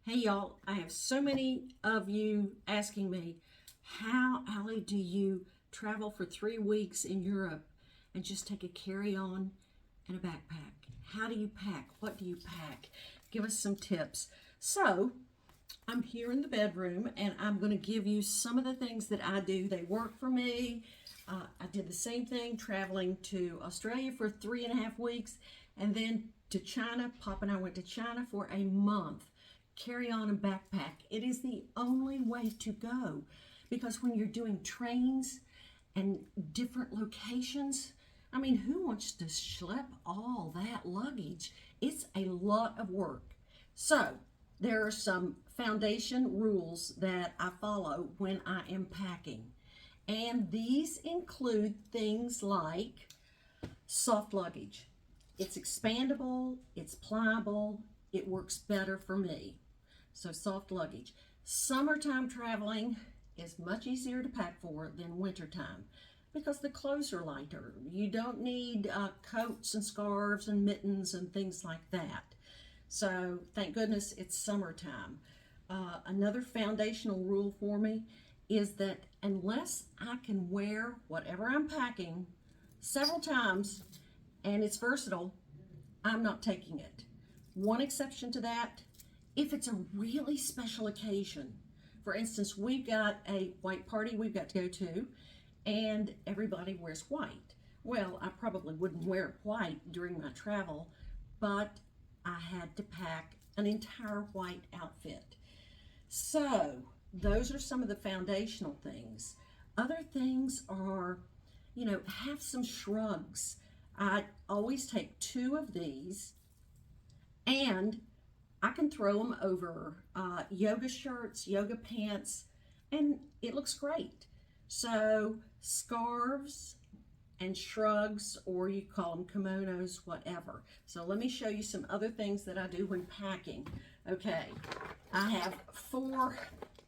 Hey y'all, I have so many of you asking me, how, Allie, do you travel for 3 weeks in Europe and just take a carry-on and a backpack? How do you pack? What do you pack? Give us some tips. So, I'm here in the bedroom and I'm going to give you some of the things that I do. They work for me. I did the same thing traveling to Australia for 3.5 weeks and then to China. Pop and I went to China for a month. Carry on a backpack. It is the only way to go because when you're doing trains and different locations, I mean, who wants to schlep all that luggage? It's a lot of work. So, there are some foundation rules that I follow when I am packing. And these include things like soft luggage. It's expandable, it's pliable, it works better for me. So soft luggage. Summertime traveling is much easier to pack for than wintertime because the clothes are lighter. You don't need coats and scarves and mittens and things like that. So thank goodness it's summertime. Another foundational rule for me is that unless I can wear whatever I'm packing several times and it's versatile, I'm not taking it. One exception to that, if it's a really special occasion. For instance, we've got a white party we've got to go to, and everybody wears white. Well, I probably wouldn't wear white during my travel, but I had to pack an entire white outfit. So, those are some of the foundational things. Other things are, have some shrugs. I always take 2 of these and I can throw them over yoga shirts, yoga pants, and it looks great. So scarves and shrugs, or you call them kimonos, whatever. So let me show you some other things that I do when packing. Okay, I have 4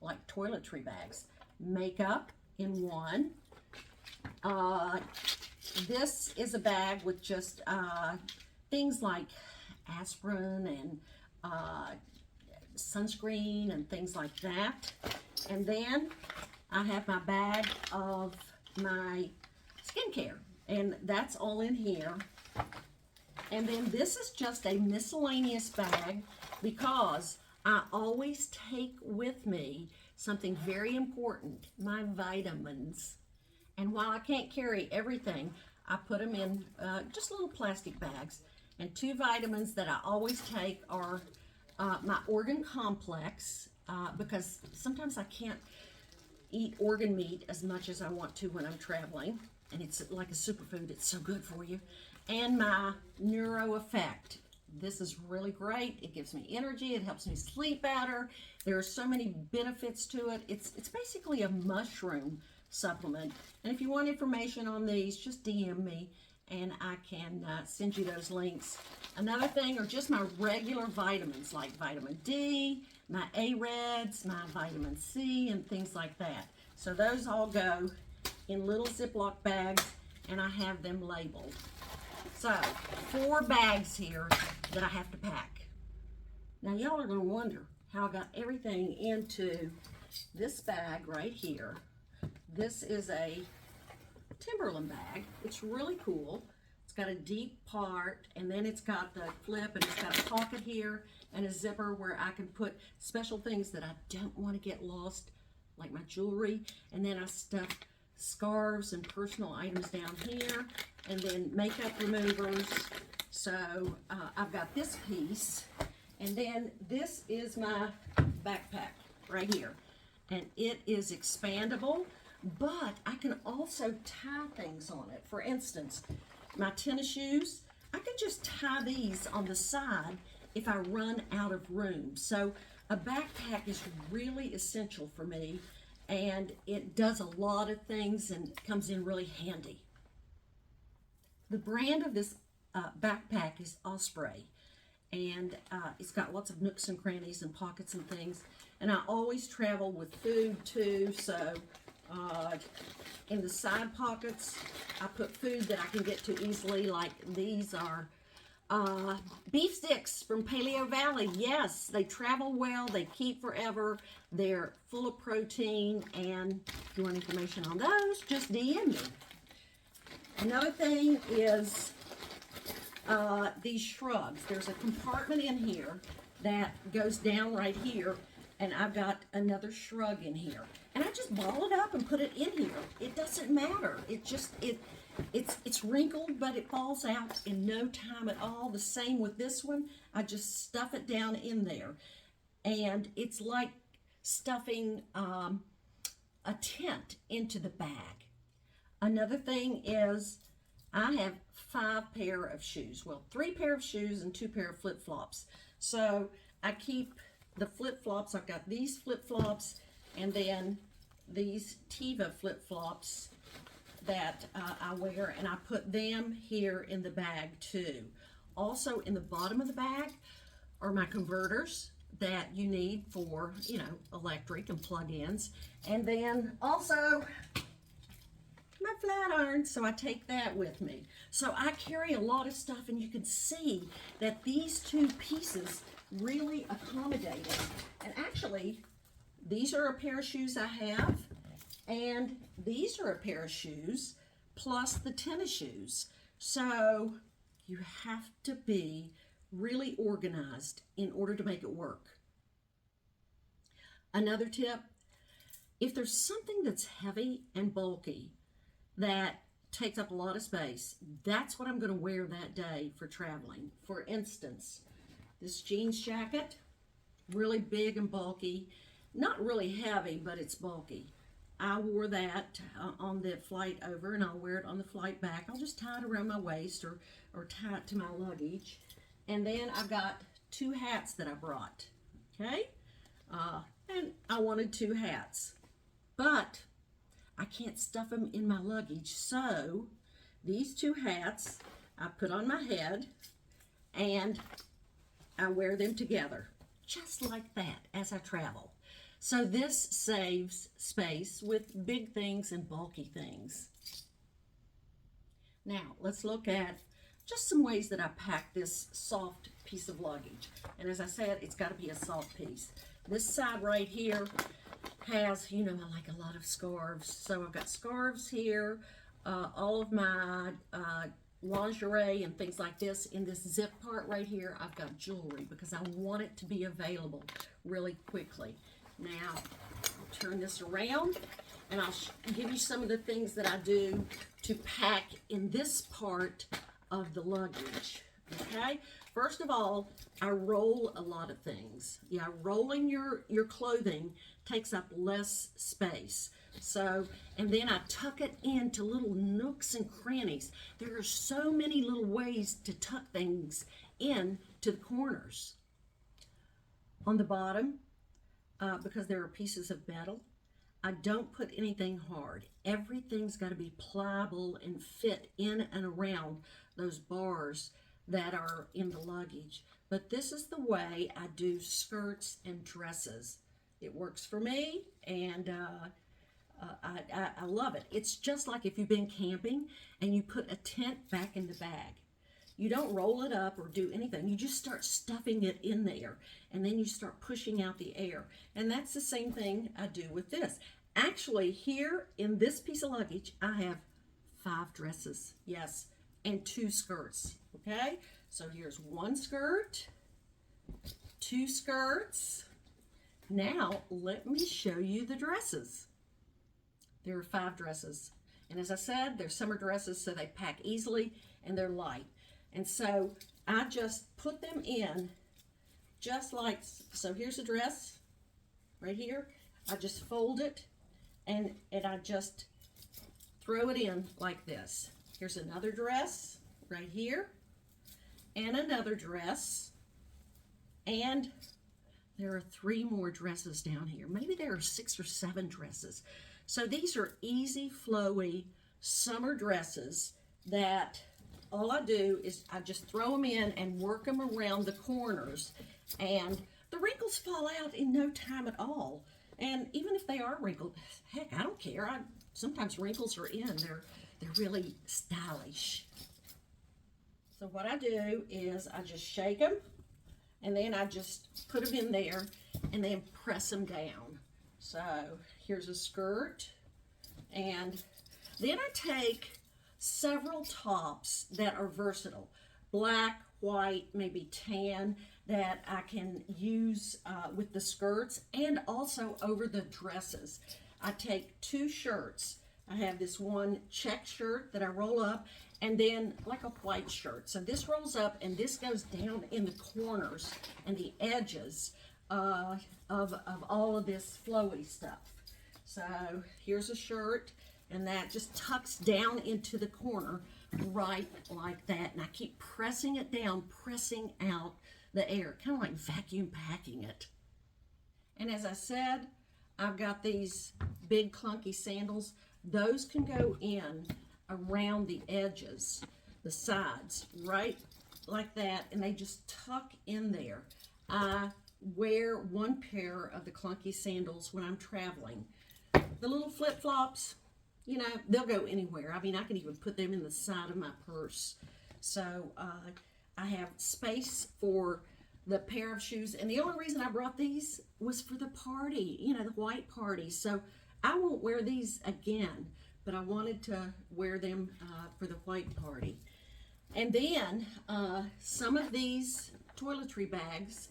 like toiletry bags. Makeup in one. This is a bag with just things like aspirin and sunscreen and things like that. And then I have my bag of my skincare, and that's all in here. And then this is just a miscellaneous bag because I always take with me something very important, my vitamins. And while I can't carry everything, I put them in just little plastic bags. And 2 vitamins that I always take are my organ complex, because sometimes I can't eat organ meat as much as I want to when I'm traveling. And it's like a superfood, it's so good for you. And my Neuro Effect. This is really great. It gives me energy, it helps me sleep better. There are so many benefits to it. It's basically a mushroom supplement. And if you want information on these, just DM me and I can send you those links. Another thing are just my regular vitamins like vitamin D, my A-Reds, my vitamin C, and things like that. So those all go in little Ziploc bags and I have them labeled. So 4 bags here that I have to pack. Now y'all are going to wonder how I got everything into this bag right here. This is a Timberland bag. It's really cool. It's got a deep part, and then it's got the flip, and it's got a pocket here and a zipper where I can put special things that I don't want to get lost, like my jewelry. And then I stuff scarves and personal items down here, and then makeup removers. So I've got this piece, and then this is my backpack right here, and it is expandable, but I can also tie things on it. For instance, my tennis shoes, I can just tie these on the side if I run out of room. So a backpack is really essential for me, and it does a lot of things and comes in really handy. The brand of this backpack is Osprey, and it's got lots of nooks and crannies and pockets and things. And I always travel with food too, so in the side pockets I put food that I can get to easily, like these are Beef sticks from Paleo Valley. Yes, they travel well. They keep forever. They're full of protein. And if you want information on those, just DM me. Another thing is these shrubs. There's a compartment in here that goes down right here. And I've got another shrub in here. And I just ball it up and put it in here. It doesn't matter. It's wrinkled, but it falls out in no time at all. The same with this one. I just stuff it down in there. And it's like stuffing a tent into the bag. Another thing is I have 5 pair of shoes. Well, 3 pair of shoes and 2 pair of flip-flops. So I keep the flip-flops. I've got these flip-flops and then these Teva flip-flops that I wear, and I put them here in the bag too. Also in the bottom of the bag are my converters that you need for, you know, electric and plug-ins. And then also my flat iron, so I take that with me. So I carry a lot of stuff, and you can see that these 2 pieces really accommodate it. And actually, these are a pair of shoes I have, and these are a pair of shoes, plus the tennis shoes. So you have to be really organized in order to make it work. Another tip, if there's something that's heavy and bulky that takes up a lot of space, that's what I'm going to wear that day for traveling. For instance, this jeans jacket, really big and bulky, not really heavy, but it's bulky. I wore that on the flight over, and I'll wear it on the flight back. I'll just tie it around my waist or tie it to my luggage. And then I've got 2 hats that I brought, okay? And I wanted 2 hats, but I can't stuff them in my luggage. So these 2 hats I put on my head, and I wear them together, just like that, as I travel. So this saves space with big things and bulky things. Now, let's look at just some ways that I pack this soft piece of luggage. And as I said, it's got to be a soft piece. This side right here has, you know, I like a lot of scarves. So I've got scarves here, all of my lingerie and things like this. In this zip part right here, I've got jewelry because I want it to be available really quickly. Now, I'll turn this around and I'll give you some of the things that I do to pack in this part of the luggage, okay? First of all, I roll a lot of things. Yeah, rolling your clothing takes up less space. So, and then I tuck it into little nooks and crannies. There are so many little ways to tuck things in to the corners. On the bottom, because there are pieces of metal, I don't put anything hard. Everything's got to be pliable and fit in and around those bars that are in the luggage. But this is the way I do skirts and dresses. It works for me, and I love it. It's just like if you've been camping and you put a tent back in the bag. You don't roll it up or do anything. You just start stuffing it in there, and then you start pushing out the air. And that's the same thing I do with this. Actually, here in this piece of luggage, I have 5 dresses, yes, and 2 skirts, okay? So here's 1 skirt, 2 skirts. Now, let me show you the dresses. There are 5 dresses. And as I said, they're summer dresses, so they pack easily and they're light. And so I just put them in just like, so here's a dress right here. I just fold it and I just throw it in like this. Here's another dress right here and another dress. And there are 3 more dresses down here. Maybe there are 6 or 7 dresses. So these are easy, flowy summer dresses that all I do is I just throw them in and work them around the corners, and the wrinkles fall out in no time at all. And even if they are wrinkled, heck, I don't care. Sometimes wrinkles are in. They're really stylish. So what I do is I just shake them, and then I just put them in there and then press them down. So here's a skirt, and then I take several tops that are versatile, black, white, maybe tan, that I can use with the skirts and also over the dresses. I take two shirts. I have this one check shirt that I roll up, and then like a white shirt. So this rolls up and this goes down in the corners and the edges of all of this flowy stuff. So here's a shirt, and that just tucks down into the corner right like that. And I keep pressing it down, pressing out the air, kind of like vacuum packing it. And as I said, I've got these big clunky sandals. Those can go in around the edges, the sides, right like that, and they just tuck in there. I wear one pair of the clunky sandals when I'm traveling. The little flip-flops, you know, they'll go anywhere. I mean, I can even put them in the side of my purse. So I have space for the pair of shoes, and the only reason I brought these was for the party, you know, the white party. So I won't wear these again, but I wanted to wear them for the white party. And then some of these toiletry bags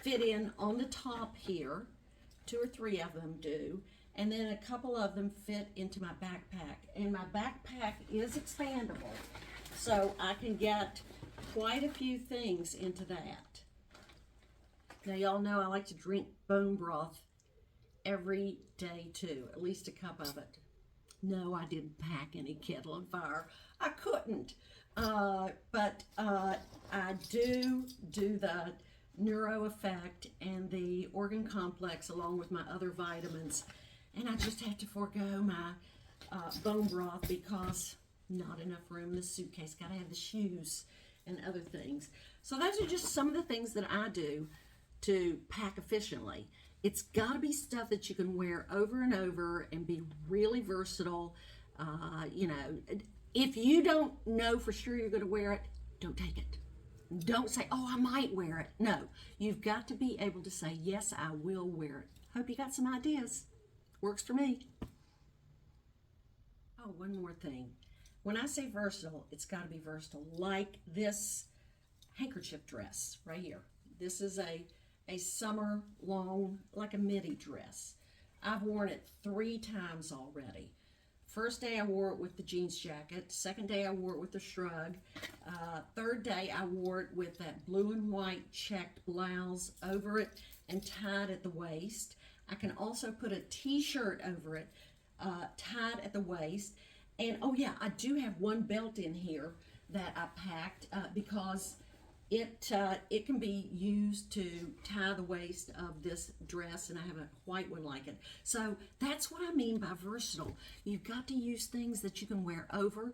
fit in on the top here. 2 or 3 of them do. And then a couple of them fit into my backpack. And my backpack is expandable, so I can get quite a few things into that. Now, y'all know I like to drink bone broth every day too, at least a cup of it. No, I didn't pack any Kettle on Fire. I couldn't. But I do the Neuro Effect and the Organ Complex along with my other vitamins. And I just have to forego my bone broth because not enough room in the suitcase. Got to have the shoes and other things. So those are just some of the things that I do to pack efficiently. It's got to be stuff that you can wear over and over and be really versatile. You know, if you don't know for sure you're going to wear it, don't take it. Don't say, oh, I might wear it. No, you've got to be able to say, yes, I will wear it. Hope you got some ideas. Works for me. Oh, one more thing. When I say versatile, it's got to be versatile. Like this handkerchief dress right here. This is a summer long, like a midi dress. I've worn it 3 times already. First day I wore it with the jeans jacket. Second day I wore it with the shrug. Third day I wore it with that blue and white checked blouse over it and tied at the waist. I can also put a t-shirt over it, tied at the waist. And oh yeah, I do have one belt in here that I packed because it can be used to tie the waist of this dress, and I have a white one like it. So that's what I mean by versatile. You've got to use things that you can wear over.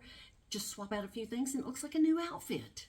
Just swap out a few things and it looks like a new outfit.